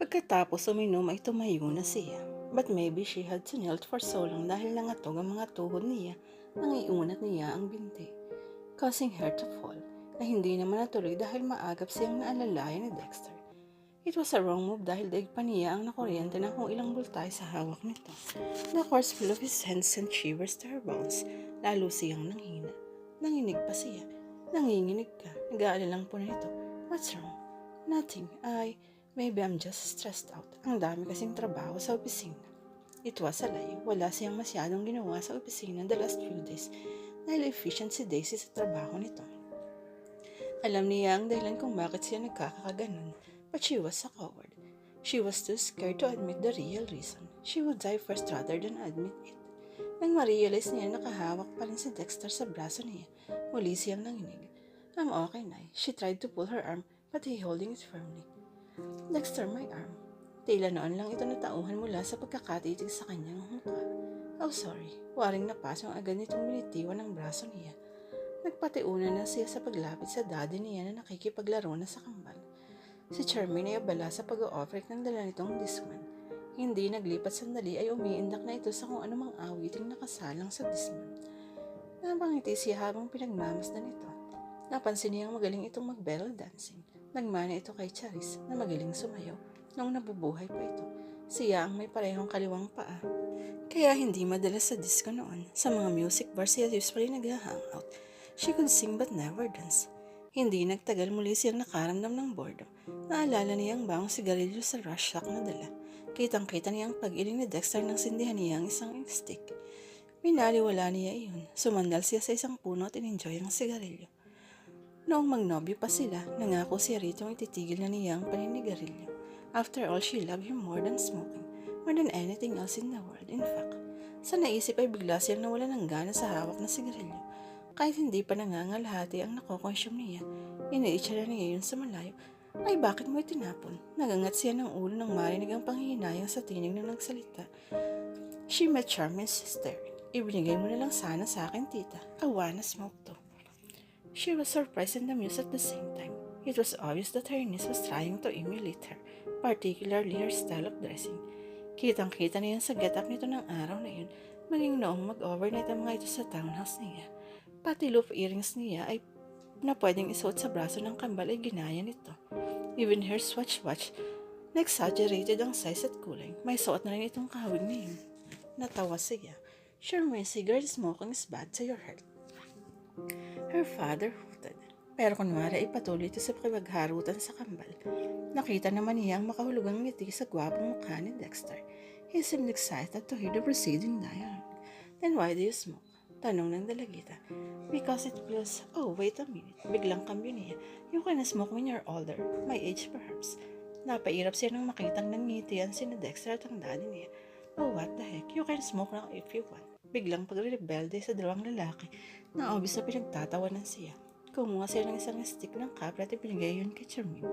Pagkatapos uminom ay tumayo na siya. But maybe she had to kneel for so long dahil nangatog ang mga tuhod niya nang iunat niya ang binti, causing her to fall, na hindi naman natuloy dahil maagap siyang naalalayan ni Dexter. It was a wrong move dahil daig pa niya ang nakuryente na kung ilang bultay sa hawak nito. The course full of his hands sent shivers to her bones. Lalo siyang nanghina. Nanginig pa siya. Nanginginig ka. Nag-aalilang po na ito. What's wrong? Nothing. Maybe I'm just stressed out. Ang dami kasing trabaho sa opisina. It was a lie. Wala siyang masyadong ginawa sa opisina the last few days dahil efficient si Daisy sa trabaho nito. Alam niya ang dahilan kung bakit siya nagkakaganon, but she was a coward. She was too scared to admit the real reason. She would die first rather than admit it. Nang ma-realize niya nakahawak pa rin si Dexter sa braso niya, muli siyang nanginig. I'm okay, Nay. She tried to pull her arm, but he holding it firmly. Dexter, my arm. Tila noon lang ito natauhan mula sa pagkakatitig sa kanyang mukha. Oh, sorry. Waring napasong agad nitong binitiwan ng braso niya. Nagpatiuna na siya sa paglapit sa daddy niya na nakikipaglaro na sa kambal. Si Charmaine ay abala sa pag-o-operate ng dala nitong Discman. Hindi naglipat sandali ay umiindak na ito sa kung anumang awiting nakasalang sa Discman. Napangiti siya habang pinagmamasdan ito. Napansin niyang magaling itong mag-belly dancing. Nagmana ito kay Charis na magaling sumayaw nung nabubuhay pa ito. Siya ang may parehong kaliwang paa. Kaya hindi madalas sa disco noon. Sa mga music bars siya usually nag-hangout. She could sing but never dance. Hindi nagtagal muli siyang nakaramdam ng boredom. Naalala niya ang bawang sigarilyo sa rush sack na dala. Kitang-kita niya ang pag-iling ni Dexter nang sindihan niya ang isang stick. Binaliwala niya iyon. Sumandal siya sa isang puno at in-enjoy ang sigarilyo. Noong magnobyo pa sila, nangako si Ritong ititigil na niya ang paninigarilyo. After all, she loved him more than smoking, more than anything else in the world. In fact, sa naisip ay bigla siyang nawala ng gana sa hawak na sigarilyo. Kahit hindi pa nangangalahati ang nakokonsume niya, iniitsara niya yun sa malayo. Ay, bakit mo itinapon? Nagangat siya ng ulo nang marinig ang panghihinayang sa tinig na nagsalita. She met Charmaine's sister. Ibinigay mo na lang sana sa akin, tita. I wanna smoke to. She was surprised and amused at the same time. It was obvious that her niece was trying to emulate her, particularly her style of dressing. Kitang-kita niya sa get-up nito ng araw na yun, maging noong mag-overnight ang mga ito sa townhouse niya. Pati loop earrings niya ay na pwedeng isuot sa braso ng kambal ay ginaya nito. Even her swatch watch, na-exaggerated ang size at kulay. May suot na rin itong kahawig na yun. Natawa siya. Sure, my cigarette smoking is bad to your health. Her father hooted. Pero kunwari ay patuloy ito sa pakibagharutan sa kambal. Nakita naman niya ang makahulugang ngiti sa gwapong mukha ni Dexter. He seemed excited to hear the preceding dialogue. Then why do you smoke? Tanong ng dalagita. Because it feels, oh, wait a minute. Biglang cambio niya. You can smoke when you're older. My age perhaps. Napairap siya nang makitang nangitian si Dexter at ang daddy niya. Oh, what the heck. You can smoke now if you want. Biglang pagre-rebelde sa dalawang lalaki na obvious na pinagtatawanan siya. Kumuha siya ng isang stick ng kapra at ibinigay yun kay Charmaine.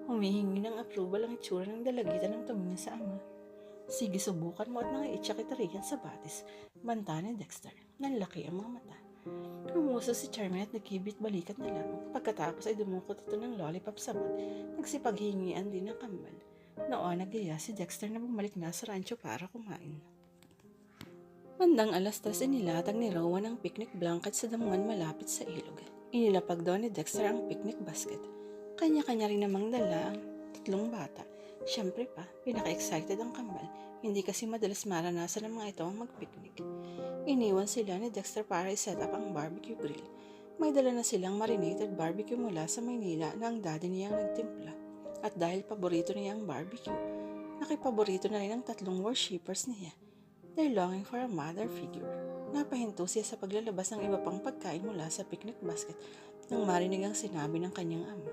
Humihingi ng approval ang itsura ng dalagita ng tumingin sa ama. Sige, subukan mo at nangaiitsa kita riyan sa batis. Banta ni Dexter. Nanlaki ang mga mata. Humuso si Charmaine at nagkibit balikat na lang. Pagkatapos ay dumukot ito ng lollipop sa bot. Nagsipaghingian din ng kambal. Noon nagaya si Dexter na bumalik na sa rancho para kumain. Bandang 3:00 inilatag ni Rowan ang picnic blanket sa damuhan malapit sa ilog. Inilapag doon ni Dexter ang picnic basket. Kanya-kanya rin namang dala ang 3 bata. Siyempre pa, pinaka-excited ang kambal. Hindi kasi madalas maranasan ng mga ito ang mag-picnic. Iniwan sila ni Dexter para i-set up ang barbecue grill. May dala na silang marinated barbecue mula sa Maynila na ang daddy niyang nagtimpla. At dahil paborito niya ang barbecue, nakipaborito na rin ang 3 worshippers niya. They're longing for a mother figure. Napahinto siya sa paglalabas ng iba pang pagkain mula sa picnic basket nang marinig ang sinabi ng kanyang ama.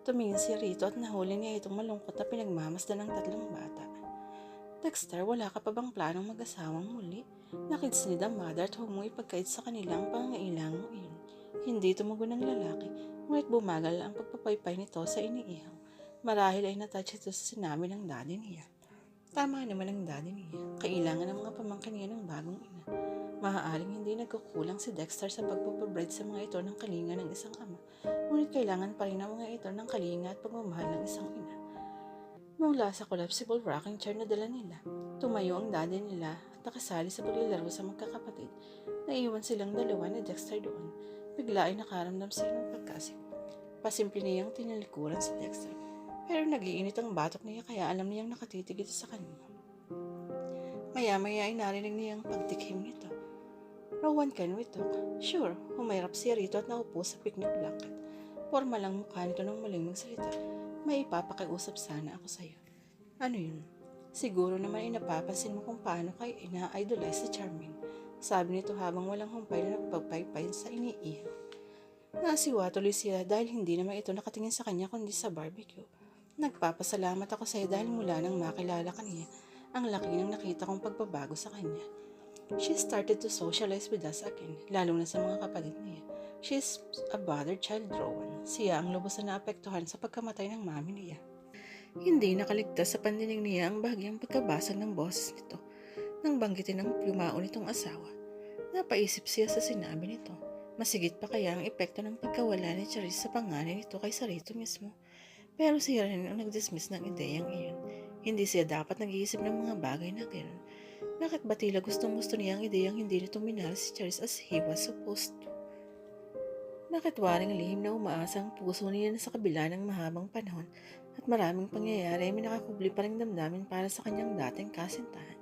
Tumingin si Rito at nahuli niya itong malungkot na pinagmamasdan ng 3 bata. Dexter, wala ka pa bang planong mag-asawang muli? Nakids ni the mother at humungi pagkait sa kanilang pangangailangang iyon. Hindi tumugon ng lalaki, ngunit bumagal ang pagpapaypay nito sa iniihaw. Marahil ay natouch ito sa sinabi ng daddy niya. Tama naman ang daddy niya. Kailangan ng mga pamangkin niya ng bagong ina. Maaaring hindi nagkukulang si Dexter sa pagpapabread sa mga ito ng kalinga ng isang ama. Ngunit kailangan pa rin ng mga ito ng kalinga at pagmamahal ng isang ina. Mula sa collapsible rocking chair na dala nila, tumayo ang daddy nila at nakasali sa paglalaro sa magkakapatid. Naiwan silang dalawa ni Dexter doon. Bigla ay nakaramdam siya ng pagkasik. Pasimple niyang tinalikuran si Dexter. Pero nag-iinit ang batok niya kaya alam niyang nakatitig ito sa kanya. Maya-maya ay narinig niyang pagtikhim nito. Rowan, can we talk? Sure, humayrap siya rito at naupo sa picnic blanket. Forma lang mukha nito nang muling magsalita. May ipapakiusap sana ako sa'yo. Ano yun? Siguro naman ay napapansin mo kung paano kayo ina-idolize si Charmaine. Sabi nito habang walang humpay na nagpagpaypay sa iniihaw. Nasiwa tuloy siya dahil hindi naman ito nakatingin sa kanya kundi sa barbecue. Nagpapasalamat ako sa'yo dahil mula nang makilala ka niya, ang laki nang nakita kong pagbabago sa kanya. She started to socialize with us again, lalo na sa mga kapatid niya. She's a bothered child, Rowan. Siya ang lubos na naapektuhan sa pagkamatay ng mami niya. Hindi nakaligtas sa pandinig niya ang bahagyang pagkabasag ng boses nito nang banggitin ng yumao nitong asawa. Napaisip siya sa sinabi nito. Masigit pa kaya ang epekto ng pagkawala ni Charisse sa panganay nito kaysa rito mismo. Pero siya rin ang nag-dismiss ng ideyang iyon. Hindi siya dapat nag-iisip ng mga bagay na gano'n. Bakit ba tila gustong-gusto niya ang ideyang hindi nito minahal si Charisse as he was supposed to? Bakit waring lihim na umaasa ang puso niya na sa kabila ng mahabang panahon at maraming pangyayari ay may nakakubli pa rin damdamin para sa kanyang dating kasintahan?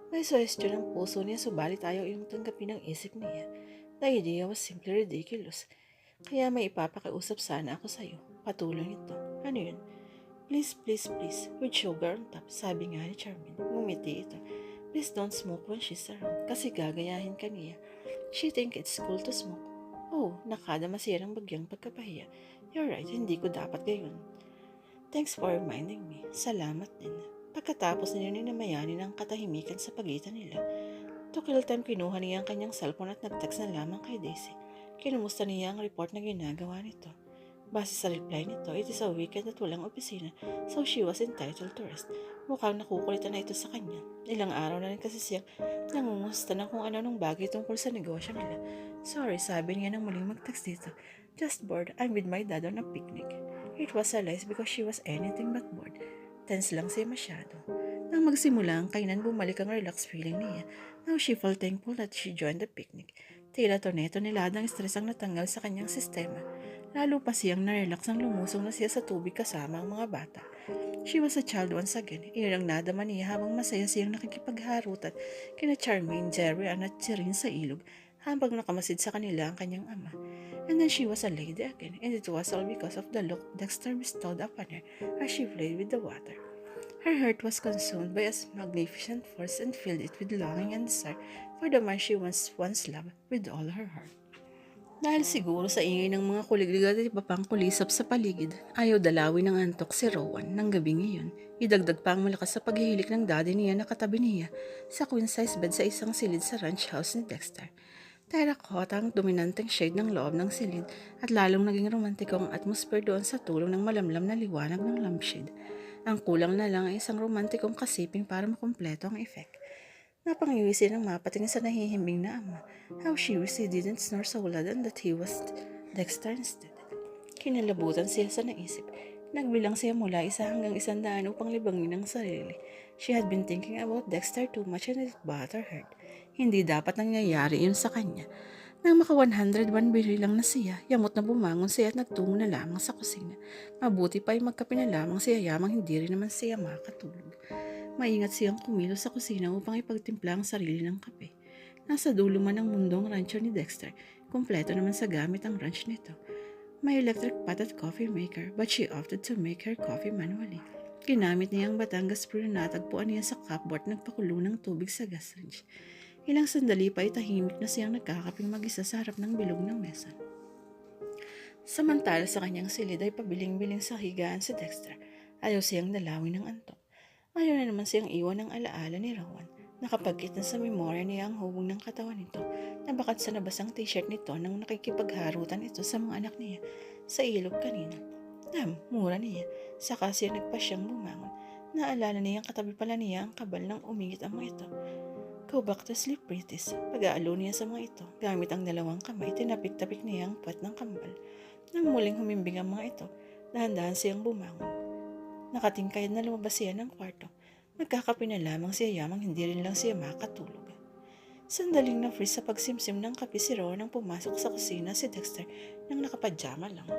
May suwestyon ang puso niya subalit ayaw iyong tanggapin ang isip niya. The idea was simply ridiculous. Kaya may ipapakiusap sana ako sa'yo. Patuloy nito. Ano yun? Please, please, please. With sugar on top, sabi nga ni Charmaine. Ngumiti ito. Please don't smoke when she's around kasi gagayahin ka niya. She think it's cool to smoke. Oh, nakadama siya ng bagyang pagkapahiya. You're right, hindi ko dapat gayon. Thanks for reminding me. Salamat din. Pagkatapos nila ninamayanin ang katahimikan sa pagitan nila, to kill time kinuha niya ang kanyang cellphone at nag-text na lamang kay Daisy. Kinumusta niya ang report na ginagawa nito. Base sa reply nito, it is a weekend at walang opisina, so she was entitled to rest. Mukhang nakukulitan na ito sa kanya. Ilang araw na rin kasi siyang nangumusta na kung ano-anong bagay tungkol sa negosyo nila. Sorry, sabi niya nang muling mag-text dito. Just bored, I'm with my dad on a picnic. It was a lies because she was anything but bored. Tense lang siya masyado. Nang magsimula ang kainan, bumalik ang relaxed feeling niya. Now she felt thankful that she joined the picnic. Tila torneto niladang stress ang natanggal sa kanyang sistema. Lalo pa siyang na-relax nang lumusong na siya sa tubig kasama ang mga bata. She was a child once again. Iyon ang nadama niya habang masaya siyang nakikipagharutan kina Charmaine, Jerry, at Chirin sa ilog habang nakamasid sa kanila ang kanyang ama. And then she was a lady again, and it was all because of the look Dexter bestowed upon her as she played with the water. Her heart was consumed by a magnificent force and filled it with longing and desire for the man she once loved with all her heart. Dahil siguro sa ingay ng mga kuliglig at iba pang kulisap sa paligid, ayaw dalawin ng antok si Rowan ng gabing iyon. Idagdag pa ang malakas sa paghihilik ng daddy niya na katabi niya sa queen-size bed sa isang silid sa ranch house ni Dexter. Terracotta ang dominanteng shade ng loob ng silid at lalong naging romantiko ang atmosphere doon sa tulong ng malamlam na liwanag ng lampshade. Ang kulang na lang ay isang romantikong kasiping para makumpleto ang effect. Napangiwisin ang mapatingin sa nahihimbing na ama. How she wished he didn't snore so loud and that he was Dexter instead. Kinalabutan siya sa naisip. Nagbilang siya mula 1 hanggang 100 upang libangin ang sarili. She had been thinking about Dexter too much and it bothered her. Hindi dapat nangyayari yun sa kanya. Nang maka 101 bilang na siya, yamot na bumangon siya at nagtungo na lamang sa kusina. Mabuti pa ay magkape na lamang siya yamang hindi rin naman siya makatulog. Maingat siyang kumilos sa kusina upang ipagtimpla ang sarili ng kape. Nasa dulo man ng mundong rancho ni Dexter, kumpleto naman sa gamit ang ranch nito. May electric pot at coffee maker, but she opted to make her coffee manually. Ginamit niya ang Batangas brew na natagpuan niya sa cupboard nagpakulo ng tubig sa gas range. Ilang sandali pa ay tahimik na siyang nagkakaping mag-isa sa harap ng bilog ng mesa. Samantala sa kanyang silid ay pabiling-biling sa higaan si Dexter. Ayaw siyang dalawin ng antok. Ayaw na naman siyang iwan ng alaala ni Rowan. Nakapagkit na sa memorya niya ang hubog ng katawan nito na bakat sa nabasang t-shirt nito nang nakikipagharutan ito sa mga anak niya sa ilog kanina. Mura niya. Saka siya nagpasyang bumangon. Naalala niyang katabi pala niya ang kabal ng umingit ang mga ito. Go back to sleep, British. Pag-aalo niya sa mga ito. Gamit ang 2 kamay, tinapik-tapik niya ang puwet ng kambal. Nang muling humimbing ang mga ito, dahan-dahan siyang bumangon. Nakatingkad na lumabas siya ng kwarto. Nagkakape na lamang siya yamang hindi rin lang siya makatulog. Sandaling na-freeze sa pagsimsim ng kape si Ron nang pumasok sa kusina si Dexter nang nakapadyama lang.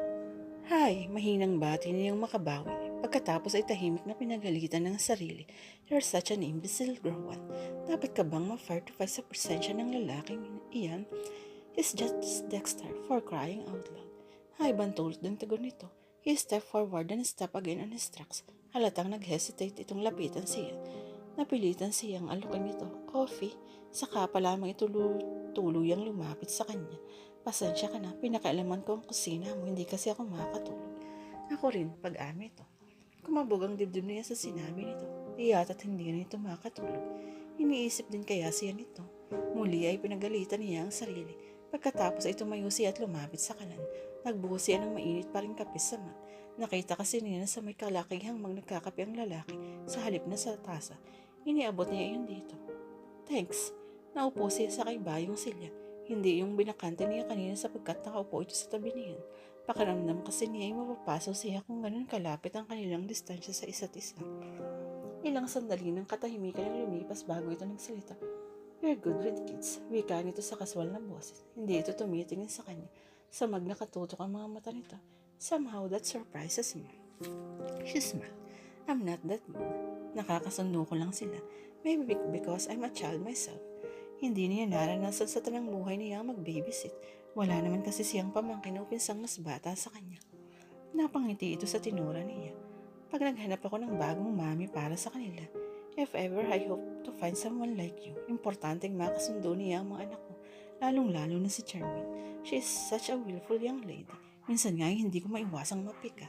Hay, mahinang bati niyang makabawi. Pagkatapos ay tahimik na pinagalitan ng sarili. You're such an imbecile, Rowan. Dapat ka bang ma-fire to fight sa presensya ng lalaking iyan? He's just Dexter, for crying out loud. Hay, bantulot ng tugon nito. He stepped forward and stepped again on his tracks. Halatang nag-hesitate itong lapitan siya. Napilitan siyang alukin ito. Coffee? Saka pa lamang ito tuluyang lumapit sa kanya. Pasensya ka na, pinakailaman ko ang kusina mo, hindi kasi ako makakatulog. Ako rin, pag-ami ito. Kumabog ang dibdib niya sa sinabi nito. Iyata't hindi na ito makatulog. Iniisip din kaya siya nito. Muli ay pinagalitan niya ang sarili. Pagkatapos ay tumayo siya at lumapit sa kalan. Nagbuhos siya ng mainit pa rin kape sa mat. Nakita kasi niya na sa may kalakihang nagkakape ang lalaki sa halip na sa tasa. Iniabot niya iyon dito. Thanks. Naupo siya sa kaybayong silya. Hindi yung binakante niya kanina sapagkat nakaupo ito sa tabi niya. Pakiramdam kasi niya ay mapapasaw siya kung ganun kalapit ang kanilang distansya sa isa't isa. Ilang sandali ng katahimikan ang lumipas bago ito nagsalita. You're good with kids. Wika nito sa kaswal na boses. Hindi ito tumitingin sa kanya. Samag nakatutok ang mga mata nito. Somehow that surprises me. She smiled. I'm not that good. Nakakasundo ko lang sila. Maybe because I'm a child myself. Hindi niya naranasan sa tanang buhay niya mag-babysit. Wala naman kasi siyang pamangkin o pinsang mas bata sa kanya. Napangiti ito sa tinura niya. Pag naghanap ako ng bagong mami para sa kanila, if ever I hope to find someone like you, importanteng makasundo niya ang mga anak ko, lalong-lalo na si Charmaine. She is such a willful young lady. Minsan nga hindi ko maiwasang mapika.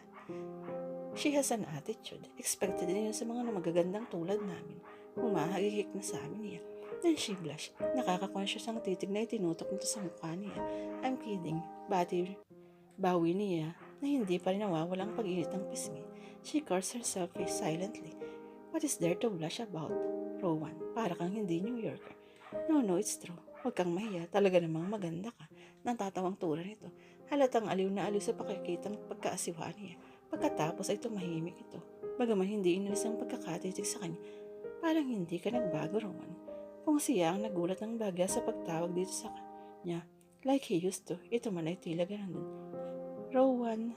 She has an attitude. Expected din yun sa mga magagandang tulad namin. Humahagihik na sa amin niya. Then she blushed. Nakaka-conscious ang titig na itinutok nito sa mukha niya. I'm kidding. Bawi niya na hindi pa rin nawawalang pag-init ng pisngi. She cursed herself silently. What is there to blush about? Rowan, para kang hindi New Yorker. No, it's true. Huwag kang mahiya. Talaga namang maganda ka. Natatawang tura nito. Halatang aliw na aliw sa pakikitang pagkaasiwaan niya. Pagkatapos ay tumahimik ito. Bagaman hindi inalis ang pagkakatitig sa kanya. Parang hindi ka nagbago, Rowan. Kung siya ang nagulat ng bagya sa pagtawag dito sa kanya, like he used to, ito man ay tila ganun din. Rowan,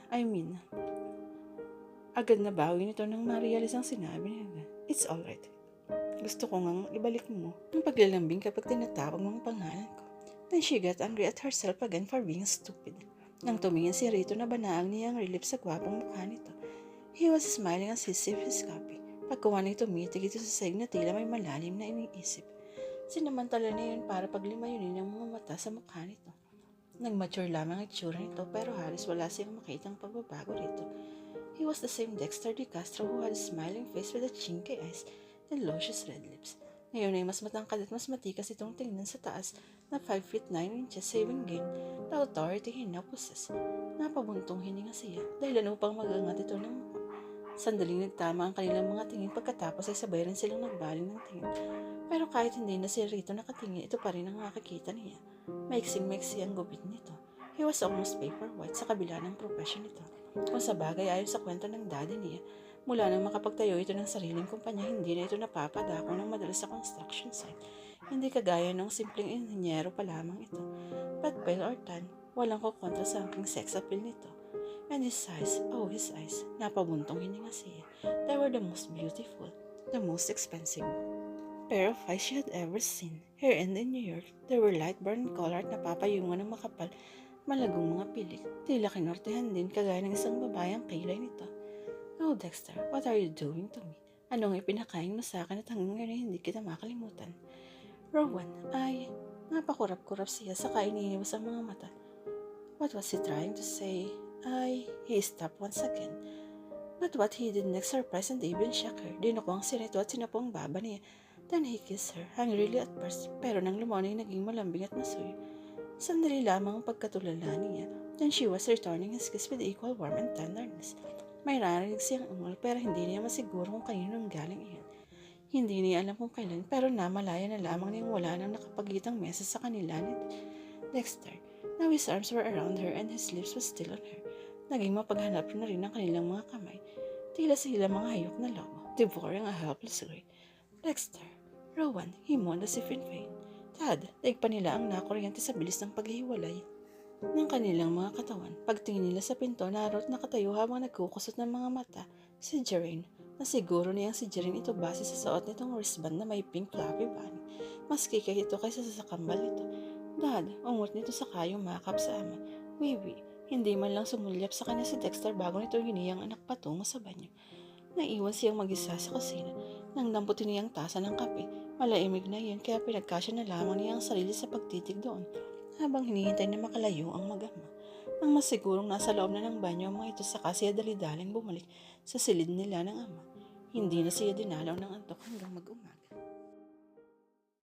agad na bawi nito nang ma-realize ang sinabi niya. It's alright. Gusto ko ngang ibalik mo ang paglalambing kapag tinatawag mong pangalan ko. Then she got angry at herself again for being stupid. Nang tumingin si Rito na banaang niya ang relief sa gwapong mukha nito. He was smiling as he sipped his coffee. Pagkuha na'y tumitig ito sa sahig na tila may malalim na iniisip. Sinamantala niya yun para paglimayunin ang mga mata sa mukha nito. Nag-mature lamang ang itsura nito pero halos wala siyang makitang pagbabago rito. He was the same Dexter De Castro who had a smiling face with a chinky eyes and luscious red lips. Ngayon ay mas matangkad at mas matikas itong tingnan sa taas na 5'9" saving gain the authority he now possessed. Napabuntong hininga siya dahilan upang magangat ito ng mukha. Sandaling nagtama ang kanilang mga tingin pagkatapos ay sabay rin silang nagbaling ng tingin. Pero kahit hindi na si Rito nakatingin, ito pa rin ang makikita niya. Maiksing-maiksi ang gupit nito. He was almost paper white sa kabila ng profession nito. Kung sa bagay ayon sa kwento ng daddy niya, mula nang makapagtayo ito ng sariling kumpanya, hindi na ito napapadako ng madalas sa construction site. Hindi kagaya ng simpleng inhenyero pa lamang ito. But pale or tan, walang kukontra sa aking sex appeal nito. And his eyes, his eyes, napabuntong hininga siya. They were the most beautiful, the most expensive pair of eyes she had ever seen. Here and in New York, they were light brown color at napapayungan ng makapal, malagong mga pilik. Tila kinortehan din kagaya ng isang babayang kilay nito. Oh, Dexter, what are you doing to me? Anong ipinakain mo sa akin at hanggang ngayon hindi kita makalimutan? Rowan, ay, napakurap-kurap siya sa kaininiwas ang mga mata. What was he trying to say? He stopped once again. But what he did next surprised and even shocked her. Dinukwang si Rito at sinapo ang baba niya. Then he kissed her, hungrily at first, pero nang lumaw naging malambing at masuyo. Sandali lamang ang pagkatulala niya. Then she was returning his kiss with equal warmth and tenderness. May narinig siyang ungol pero hindi niya masiguro kung kanino nang galing iyon. Hindi niya alam kung kailan pero namalaya na lamang niyang wala nang nakapagitang mesa sa kanila ni Dexter. Now his arms were around her and his lips was still on her. Naging mapaghanap na rin ang kanilang mga kamay. Tila sila mga hayop na lobo, devouring a helpless prey. Dexter, Rowan, himon na si Finfin. Tad, daig pa nila ang nakuryente sa bilis ng paghihiwalay ng kanilang mga katawan. Pagtingin nila sa pinto, naroon nakatayo habang nagkukusot ng mga mata si Jerain, na siguro niyang si Jerain ito base sa suot nitong wristband na may pink fluffy bunny. Mas kikay ito kaysa sa kambal nito. Dad, ungot nito sa kayong makap sa ama. Wiwi, hindi man lang sumulyap sa kanya si Dexter bago nito giniyang anak patungo sa banyo. Naiwan siyang mag-isa sa kusina nang damputin niyang tasa ng kape. Malaimig na yun kaya pinagkasya na lamang niya ang sarili sa pagtitig doon habang hinihintay na makalayo ang mag-ama. Nang masigurong nasa loob na ng banyo ang mga ito saka siya dali-daling bumalik sa silid nila ng ama. Hindi na siya dinalaw ng antok hanggang mag-uma.